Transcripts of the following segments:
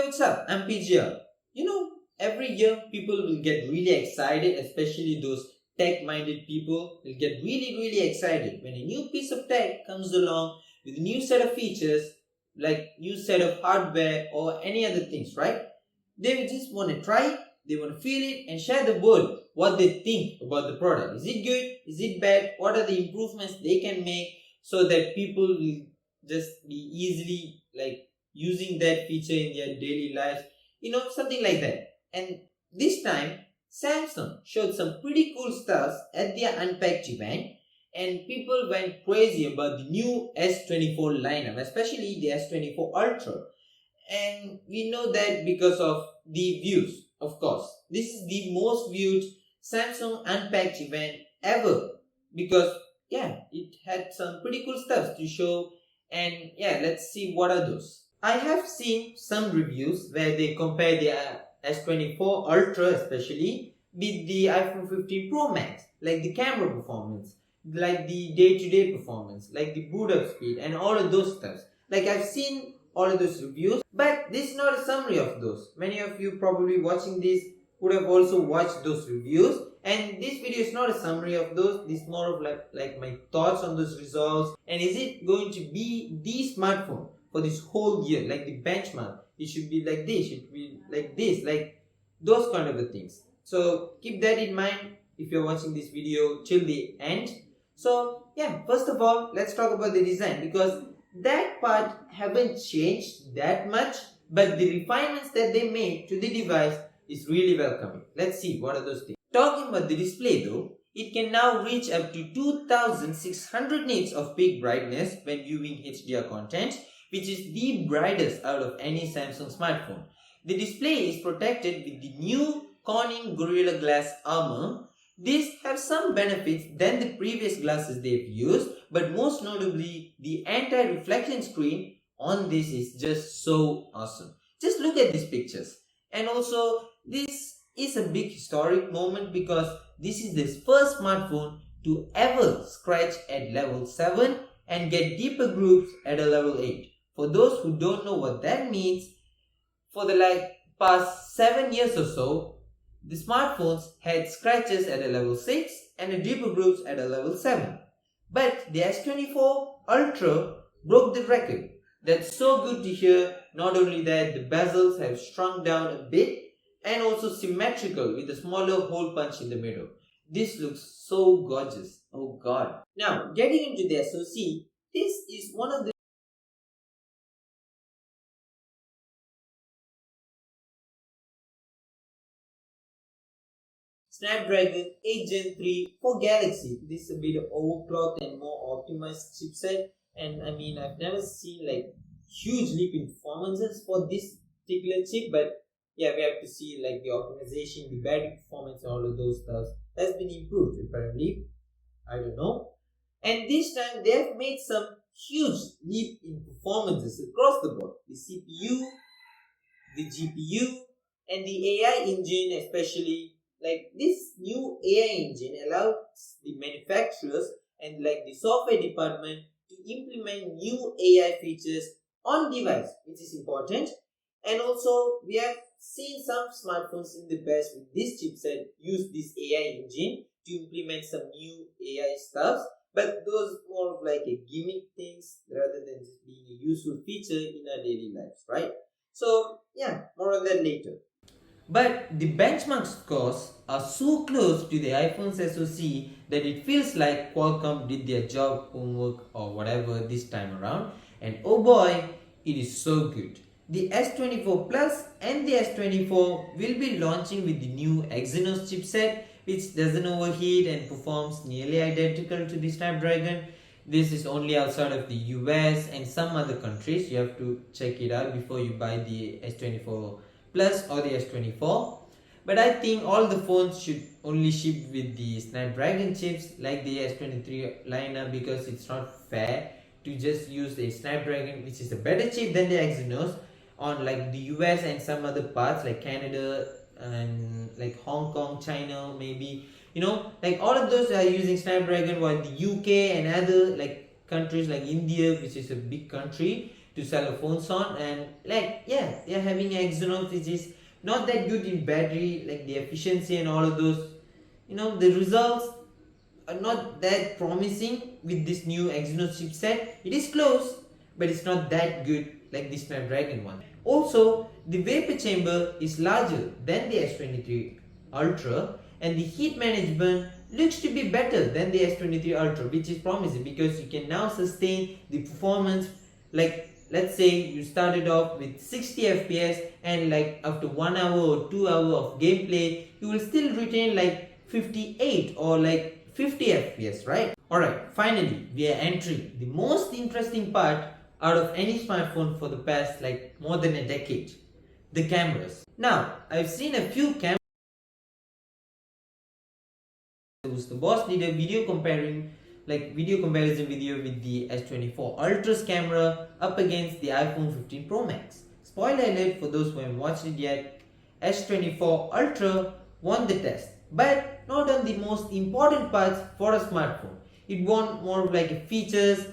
what's up? I'm PGR. Every year people will get really excited, especially those tech-minded people will get really excited when a new piece of tech comes along with a new set of features, like new set of hardware or any other things, right? They will just want to try it, they want to feel it and share the world what they think about the product. Is it good? Is it bad? What are the improvements they can make so that people will just be easily using that feature in their daily lives, something like that. And this time, Samsung showed some pretty cool stuff at their Unpacked event, and people went crazy about the new S24 lineup, especially the S24 Ultra. And we know that because of the views, of course. This is the most viewed Samsung Unpacked event ever because, yeah, it had some pretty cool stuff to show. And yeah, let's see what are those. I have seen some reviews where they compare the S24 Ultra especially with the iPhone 15 Pro Max, like the camera performance, like the day-to-day performance, like the boot up speed and all of those stuff. Like I've seen all of those reviews, but this is not a summary of those. Many of you probably watching this would have also watched those reviews, and this video is not a summary of those. This is more of like my thoughts on those results. And is it going to be the smartphone for this whole year, like the benchmark? It should be like this, it should be like this, like those kind of things. So keep that in mind if you're watching this video till the end. So yeah, first of all, let's talk about the design, because that part haven't changed that much, but the refinements that they made to the device is really welcoming. Let's see what are those things. Talking about the display though, it can now reach up to 2600 nits of peak brightness when viewing HDR content, which is the brightest out of any Samsung smartphone. The display is protected with the new Corning Gorilla Glass armor. These have some benefits than the previous glasses they've used, but most notably, the anti-reflection screen on this is just so awesome. Just look at these pictures. And also, this is a big historic moment because this is the first smartphone to ever scratch at level 7 and get deeper grooves at a level 8. For those who don't know what that means, for the past 7 years or so, the smartphones had scratches at a level 6 and a deeper grooves at a level 7. But the S24 Ultra broke the record. That's so good to hear. Not only that, the bezels have shrunk down a bit and also symmetrical with a smaller hole punch in the middle. This looks so gorgeous. Oh god. Now, getting into the SoC, this is one of the Snapdragon 8 Gen 3 for Galaxy. This is a bit overclocked and more optimized chipset, and I mean I've never seen huge leap in performances for this particular chip, but yeah, we have to see the optimization, the battery performance, all of those stuff has been improved apparently. I don't know. And this time they have made some huge leap in performances across the board. The CPU, the GPU, and the AI engine especially. This new AI engine allows the manufacturers and the software department to implement new AI features on device, which is important. And also we have seen some smartphones in the past with this chipset use this AI engine to implement some new AI stuff, but those more of a gimmick things rather than just being a useful feature in our daily lives, right? So yeah, more on that later. But the benchmark scores are so close to the iPhone's SoC that it feels like Qualcomm did their job homework or whatever this time around, and oh boy, it is so good. The S24 Plus and the S24 will be launching with the new Exynos chipset, which doesn't overheat and performs nearly identical to the Snapdragon. This is only outside of the US and some other countries. You have to check it out before you buy the S24 Plus or the S24. But I think all the phones should only ship with the Snapdragon chips like the S23 lineup, because it's not fair to just use a Snapdragon which is a better chip than the Exynos on the US and some other parts like Canada and Hong Kong, China maybe. All of those are using Snapdragon, while the UK and other countries like India, which is a big country, to sell phones on, and like yeah, they are having Exynos which is not that good in battery, like the efficiency and all of those. The results are not that promising with this new Exynos chipset. It is close, but it's not that good like the Snapdragon one. Also, the vapor chamber is larger than the S23 Ultra, and the heat management looks to be better than the S23 Ultra, which is promising because you can now sustain the performance. Like let's say you started off with 60 fps, and like after 1 hour or 2 hour of gameplay you will still retain like 58 or like 50 fps, right? Alright, finally we are entering the most interesting part out of any smartphone for the past like more than a decade: the cameras. Now I've seen a few cameras. The boss did a video comparison video with the S24 Ultra's camera up against the iPhone 15 Pro Max. Spoiler alert for those who haven't watched it yet: S24 Ultra won the test, but not on the most important parts for a smartphone. It won more of like features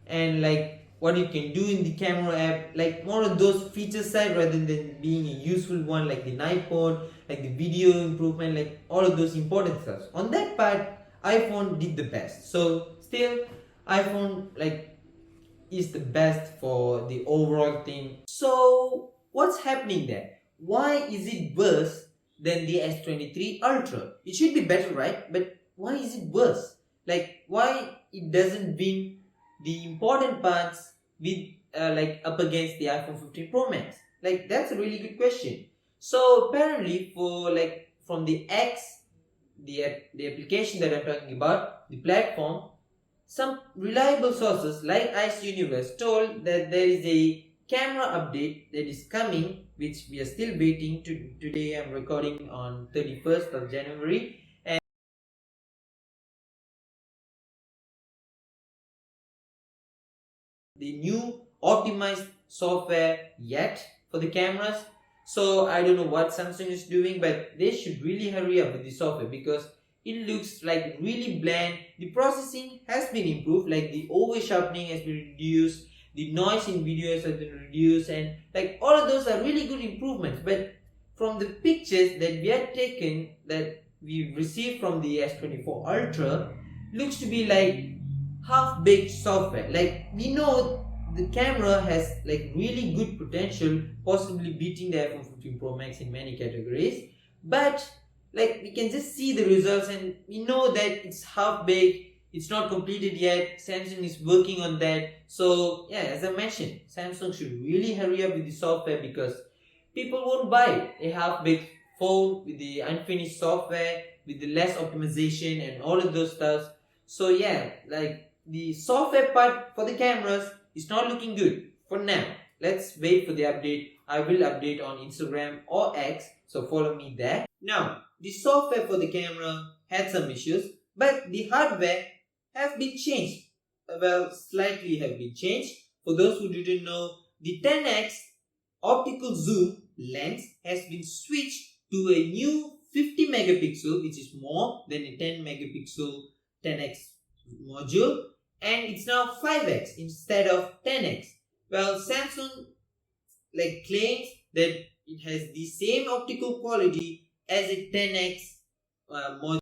and like what you can do in the camera app, like more of those feature side rather than being a useful one like the night mode, like the video improvement, like all of those important stuff. On that part, iPhone did the best. So still, iPhone like is the best for the overall thing. So what's happening there? Why is it worse than the S23 Ultra? It should be better, right? But why is it worse? Like why it doesn't win the important parts with like up against the iPhone 15 Pro Max? Like that's a really good question. So apparently for like from the application that I'm talking about, the platform, some reliable sources like Ice Universe told that there is a camera update that is coming, which we are still waiting to. Today I'm recording on 31st of January, and the new optimized software yet for the cameras. So I don't know what Samsung is doing, but they should really hurry up with the software because it looks like really bland. The processing has been improved, like the over sharpening has been reduced, the noise in videos has been reduced, and like all of those are really good improvements. But from the pictures that we have taken, that we received from the S24 Ultra, looks to be like half-baked software. Like we know the camera has like really good potential, possibly beating the iPhone 15 Pro Max in many categories, but like we can just see the results and we know that it's half-baked, it's not completed yet. Samsung is working on that. So yeah, as I mentioned, Samsung should really hurry up with the software because people won't buy a half-baked phone with the unfinished software, with the less optimization and all of those stuff. So yeah, like the software part for the cameras is not looking good for now. Let's wait for the update. I will update on Instagram or X, so follow me there. Now, the software for the camera had some issues, but the hardware have been changed. Well, slightly have been changed. For those who didn't know, the 10x optical zoom lens has been switched to a new 50 megapixel, which is more than a 10 megapixel 10x module, and it's now 5x instead of 10x. Well, Samsung like claims that it has the same optical quality as a 10x module.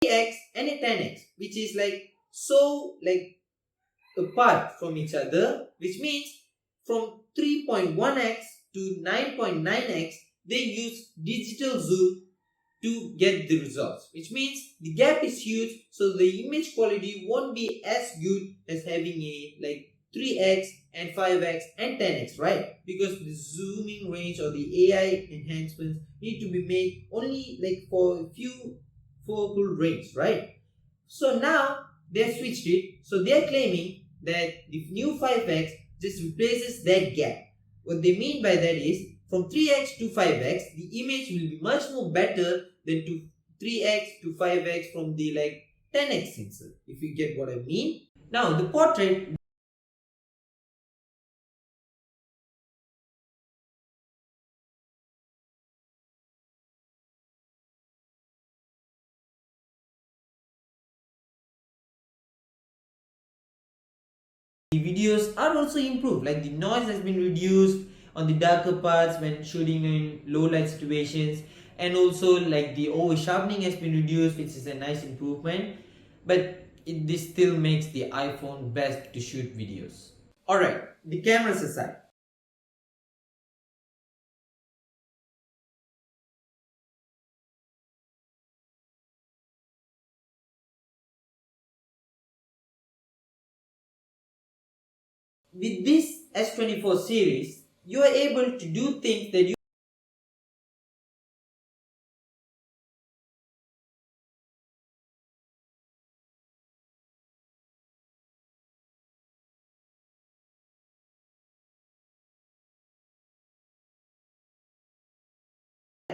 X and a 10x, which is like so like apart from each other, which means from 3.1x to 9.9x they use digital zoom to get the results, which means the gap is huge, so the image quality won't be as good as having a like 3x and 5x and 10x, right? Because the zooming range or the AI enhancements need to be made only like for a few focal range, right? So now they switched it, so they're claiming that the new 5x just replaces that gap. What they mean by that is from 3x to 5x the image will be much more better than to 3x to 5x from the like 10x sensor, if you get what I mean. Now the portrait the videos are also improved, like the noise has been reduced on the darker parts when shooting in low light situations, and also like the over sharpening has been reduced, which is a nice improvement. But this still makes the iPhone best to shoot videos. Alright, the cameras aside, with this S24 series, you are able to do things that you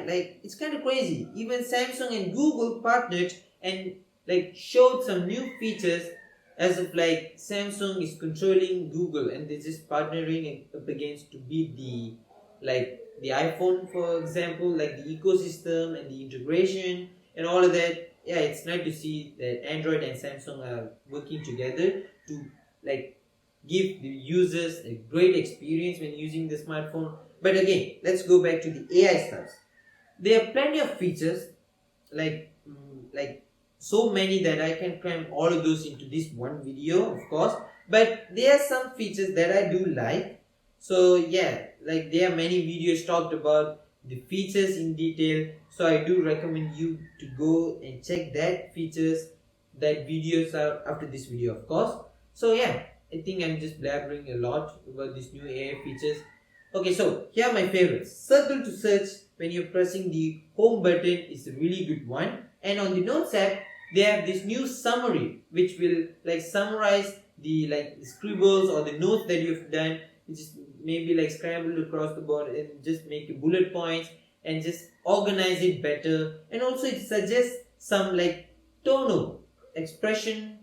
like, it's kind of crazy. Even Samsung and Google partnered and like showed some new features, as of like Samsung is controlling Google and they're just partnering up against to beat the iPhone, for example, like the ecosystem and the integration and all of that. Yeah, it's nice to see that Android and Samsung are working together to like give the users a great experience when using the smartphone. But again, let's go back to the AI stuff. There are plenty of features, like so many that I can cram all of those into this one video, of course. But there are some features that I do like. So yeah, like there are many videos talked about the features in detail. So I do recommend you to go and check that features, that videos are after this video, of course. So yeah, I think I'm just blabbering a lot about these new AI features. Okay, so here are my favorites. Circle to search when you're pressing the home button is a really good one. And on the Notes app, they have this new summary which will like summarize the like scribbles or the notes that you've done, which is maybe like scrambled across the board, and just make a bullet points and just organize it better. And also it suggests some like tonal expression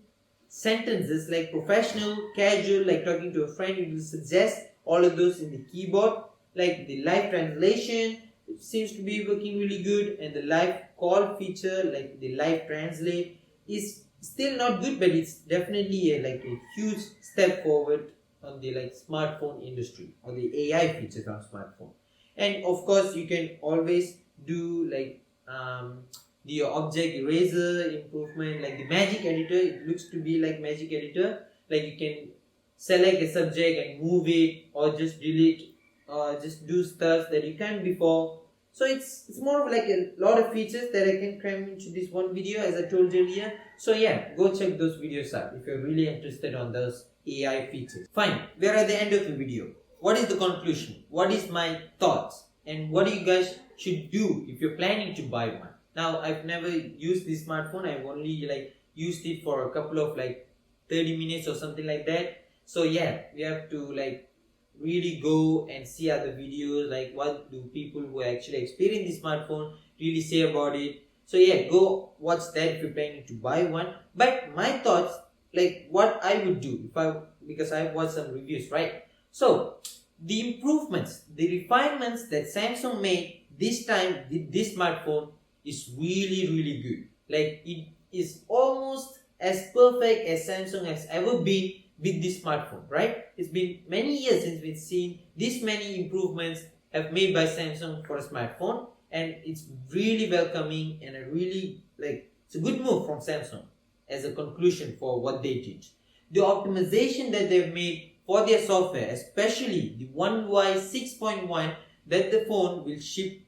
sentences like professional, casual, like talking to a friend. It will suggest all of those in the keyboard. Like the live translation, it seems to be working really good, and the live call feature, like the live translate, is still not good, but it's definitely like a huge step forward on the like smartphone industry or the AI features on smartphone. And of course, you can always do like the object eraser improvement, like the magic editor. It looks to be like magic editor, like you can select a subject and move it, or just delete, or just do stuff that you can't before. So it's more of like a lot of features that I can cram into this one video, as I told you earlier. So yeah, go check those videos out if you're really interested on those AI features. Fine, we're at the end of the video. What is the conclusion? What is my thoughts? And what do you guys should do if you're planning to buy one? Now, I've never used this smartphone. I've only like used it for a couple of like 30 minutes or something like that. So yeah, we have to like really go and see other videos, like what do people who actually experience the smartphone really say about it. So yeah, go watch that if you're planning to buy one. But my thoughts, like what I would do because I've watched some reviews, right? So the improvements, the refinements that Samsung made this time with this smartphone is really, really good. Like it is almost as perfect as Samsung has ever been with this smartphone, right? It's been many years since we've seen this many improvements have made by Samsung for a smartphone, and it's really welcoming, and a really like it's a good move from Samsung as a conclusion for what they did. The optimization that they've made for their software, especially the One UI 6.1 that the phone will ship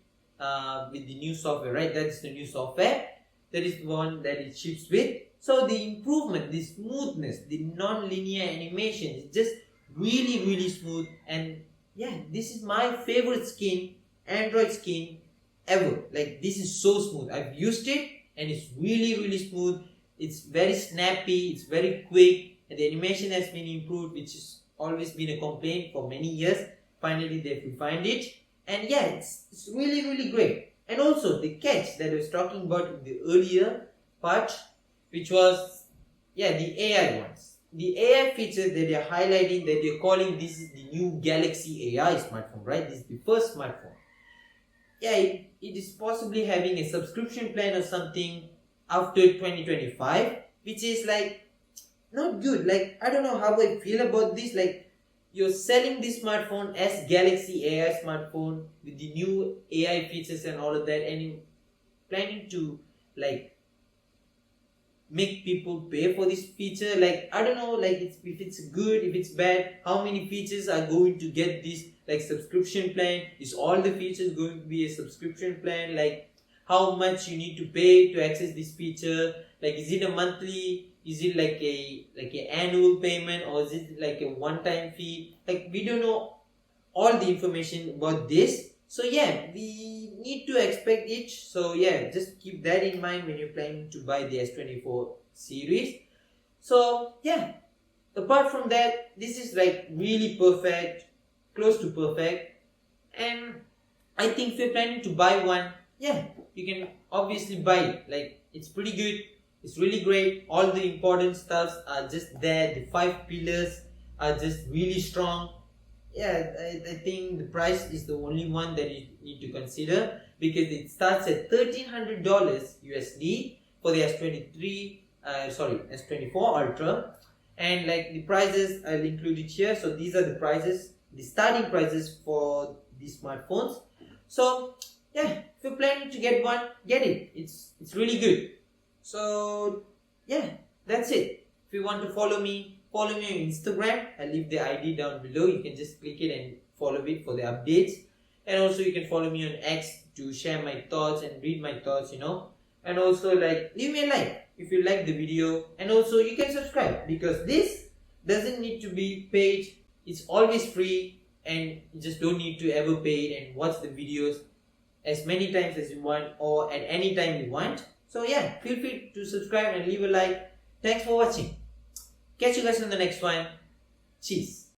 with the new software, right? That's the new software. That is the one that it ships with. So the improvement, the smoothness, the non-linear animation is just really, really smooth. And yeah, this is my favorite skin, Android skin ever. Like this is so smooth. I've used it and it's really, really smooth. It's very snappy, it's very quick, and the animation has been improved, which has always been a complaint for many years. Finally, they've refined it. And yeah, it's really, really great. And also the catch that I was talking about in the earlier part, which was, yeah, the AI ones. The AI features that they're highlighting, that they're calling this is the new Galaxy AI smartphone, right? This is the first smartphone. Yeah, it is possibly having a subscription plan or something after 2025, which is like not good. Like, I don't know how I feel about this. Like, you're selling this smartphone as Galaxy AI smartphone with the new AI features and all of that, and you planning to like make people pay for this feature. Like, I don't know, like if it's good, if it's bad, how many features are going to get this like subscription plan? Is all the features going to be a subscription plan? Like, how much you need to pay to access this feature? Like, is it a monthly, is it like a annual payment, or is it like a one-time fee? Like, we don't know all the information about this. So yeah, we need to expect it. So yeah, just keep that in mind when you're planning to buy the S24 series. So yeah, apart from that, this is like really perfect, close to perfect. And I think if you're planning to buy one, yeah, you can obviously buy it. Like, it's pretty good, it's really great. All the important stuffs are just there. The 5 pillars are just really strong. Yeah, I think the price is the only one that you need to consider, because it starts at $1,300 USD for the S24 Ultra, and like the prices I'll include it here. So these are the prices, the starting prices for these smartphones. So yeah, if you're planning to get one, get it. It's really good. So yeah, that's it. If you want to follow me on Instagram. I'll leave the ID down below. You can just click it and follow it for the updates. And also you can follow me on X to share my thoughts and read my thoughts, And also, like, leave me a like if you like the video. And also you can subscribe, because this doesn't need to be paid. It's always free, and you just don't need to ever pay it and watch the videos as many times as you want, or at any time you want. So yeah, feel free to subscribe and leave a like. Thanks for watching. Catch you guys on the next one. Cheers.